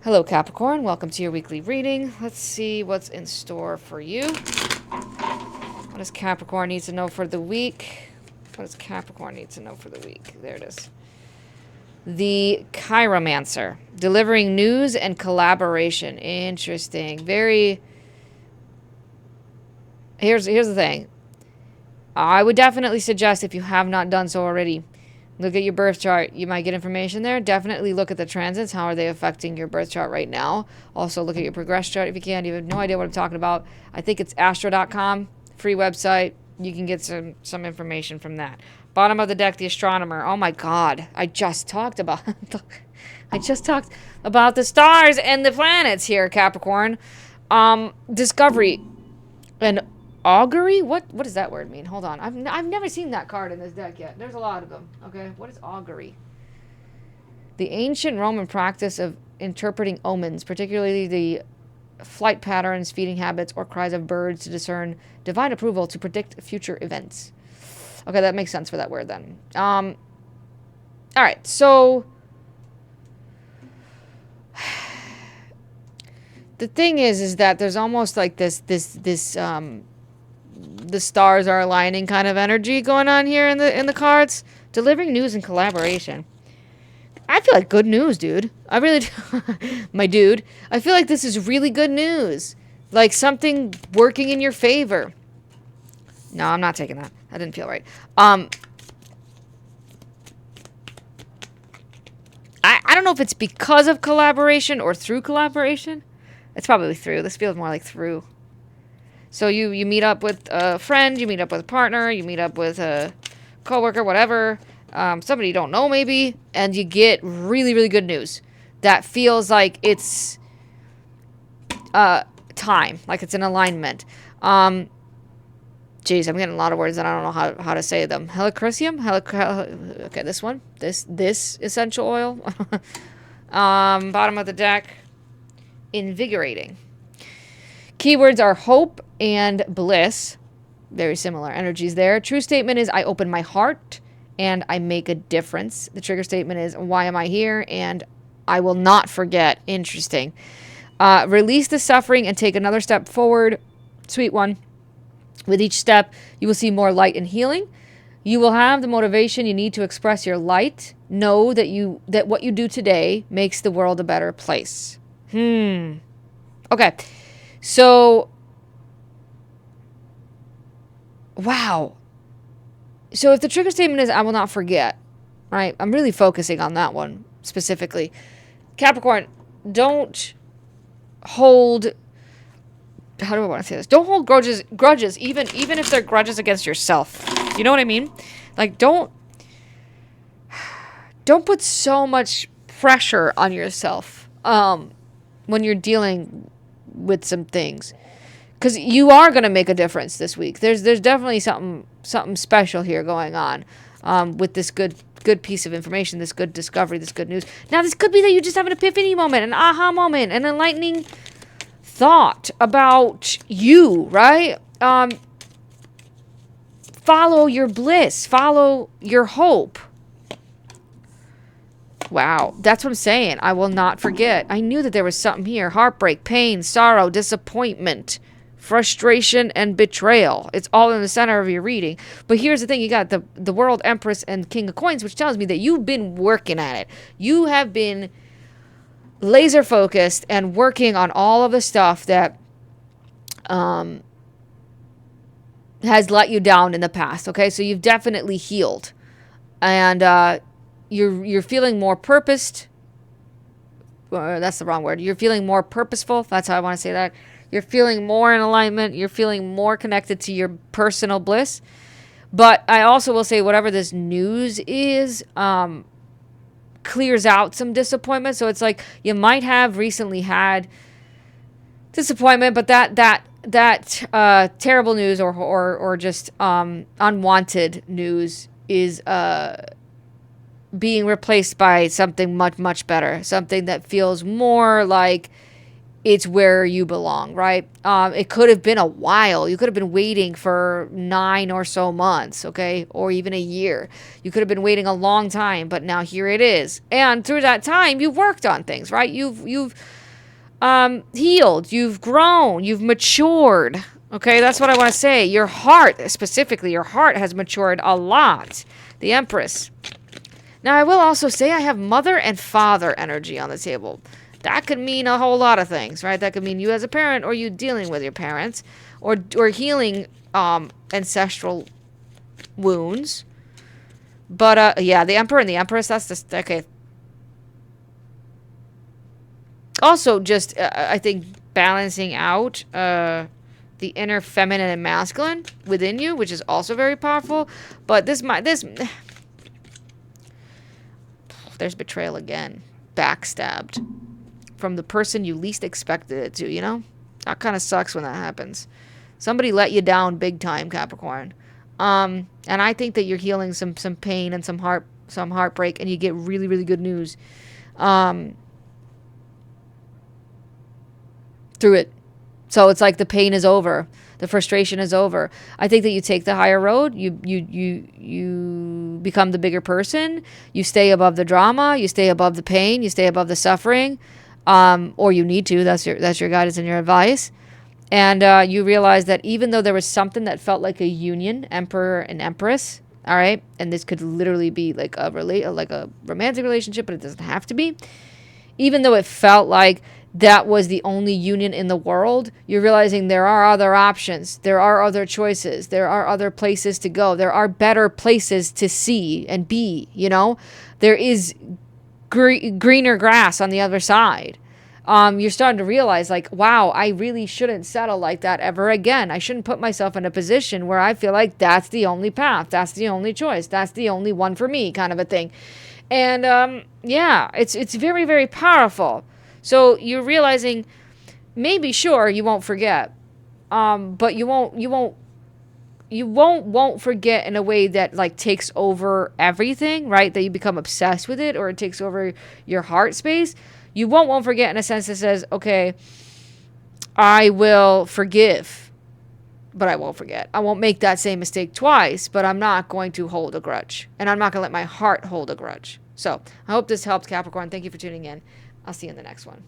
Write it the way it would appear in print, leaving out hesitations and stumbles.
Hello, Capricorn. Welcome to your weekly reading. Let's see what's in store for you. What does Capricorn need to know for the week? What does Capricorn need to know for the week? There it is. The Chiromancer. Delivering news and collaboration. Interesting. Very... Here's the thing. I would definitely suggest, if you have not done so already, look at your birth chart. You might get information there. Definitely look at the transits. How are they affecting your birth chart right now? Also, look at your progress chart if you can. You have no idea what I'm talking about. I think it's astro.com. Free website. You can get some information from that. Bottom of the deck, the astronomer. Oh my God. I just talked about the stars and the planets here, Capricorn. Discovery and augury? What does that word mean? Hold on. I've never seen that card in this deck yet. There's a lot of them. Okay, what is augury? The ancient Roman practice of interpreting omens, particularly the flight patterns, feeding habits, or cries of birds to discern divine approval to predict future events. Okay, that makes sense for that word then. All right, so the thing is that there's almost like this the stars are aligning kind of energy going on here in the cards. Delivering news and collaboration. I feel like good news, dude. I really do. My dude. I feel like this is really good news. Like something working in your favor. No, I'm not taking that. That didn't feel right. I don't know if it's because of collaboration or through collaboration. It's probably through. This feels more like through. So you meet up with a friend, you meet up with a partner, you meet up with a coworker, whatever, somebody you don't know maybe, and you get really, really good news that feels like it's time, like it's an alignment. Geez, I'm getting a lot of words and I don't know how to say them. Helichrysum? Okay, this one. This essential oil. Bottom of the deck. Invigorating. Keywords are hope and bliss. Very similar energies there. True statement is I open my heart and I make a difference. The trigger statement is why am I here? And I will not forget. Interesting. Release the suffering and take another step forward. Sweet one. With each step, you will see more light and healing. You will have the motivation you need to express your light. Know that what you do today makes the world a better place. Okay. So, wow. So if the trigger statement is, I will not forget, right? I'm really focusing on that one specifically. Capricorn, don't hold, how do I want to say this? Don't hold grudges, even if they're grudges against yourself. You know what I mean? Like, don't put so much pressure on yourself when you're dealing with some things, because you are going to make a difference this week. There's definitely something special here going on with this good piece of information, this good discovery, this good news. Now, this could be that you just have an epiphany moment, an aha moment, an enlightening thought about you, right? Follow your bliss, follow your hope. Wow, that's what I'm saying. I will not forget. I knew that there was something here. Heartbreak, pain, sorrow, disappointment, frustration, and betrayal. It's all in the center of your reading. But here's the thing. You got the World, Empress, and King of Coins, which tells me that you've been working at it. You have been laser focused and working on all of the stuff that has let you down in the past. Okay, so you've definitely healed. And you're feeling more purposed. That's the wrong word. You're feeling more purposeful. That's how I want to say that. You're feeling more in alignment. You're feeling more connected to your personal bliss. But I also will say whatever this news is clears out some disappointment. So it's like you might have recently had disappointment, but that terrible news or just unwanted news is being replaced by something much, much better. Something that feels more like it's where you belong, right? It could have been a while. You could have been waiting for 9 or so months, okay? Or even a year. You could have been waiting a long time, but now here it is. And through that time, you've worked on things, right? You've healed, you've grown, you've matured. Okay, that's what I want to say. Your heart, specifically, your heart has matured a lot. The Empress. Now, I will also say I have mother and father energy on the table. That could mean a whole lot of things, right? That could mean you as a parent, or you dealing with your parents, or healing ancestral wounds. But yeah, the Emperor and the Empress. That's just okay. Also, just I think balancing out the inner feminine and masculine within you, which is also very powerful. But this there's betrayal again, backstabbed from the person you least expected it to. You know, that kind of sucks when that happens. Somebody let you down big time, Capricorn. And I think that you're healing some pain and some heartbreak, and you get really really good news. Through it. So it's like the pain is over. The frustration is over. I think that you take the higher road. You become the bigger person. You stay above the drama. You stay above the pain. You stay above the suffering. Or you need to. That's your guidance and your advice. And you realize that even though there was something that felt like a union, Emperor and Empress, all right, and this could literally be like a romantic relationship, but it doesn't have to be. Even though it felt like that was the only union in the world, you're realizing there are other options. There are other choices. There are other places to go. There are better places to see and be, you know? There is greener grass on the other side. You're starting to realize, like, wow, I really shouldn't settle like that ever again. I shouldn't put myself in a position where I feel like that's the only path. That's the only choice. That's the only one for me, kind of a thing. And yeah, it's very, very powerful. So you're realizing, maybe sure you won't forget, but you won't forget in a way that like takes over everything, right? That you become obsessed with it, or it takes over your heart space. You won't forget in a sense that says, okay, I will forgive, but I won't forget. I won't make that same mistake twice, but I'm not going to hold a grudge, and I'm not going to let my heart hold a grudge. So I hope this helped, Capricorn. Thank you for tuning in. I'll see you in the next one.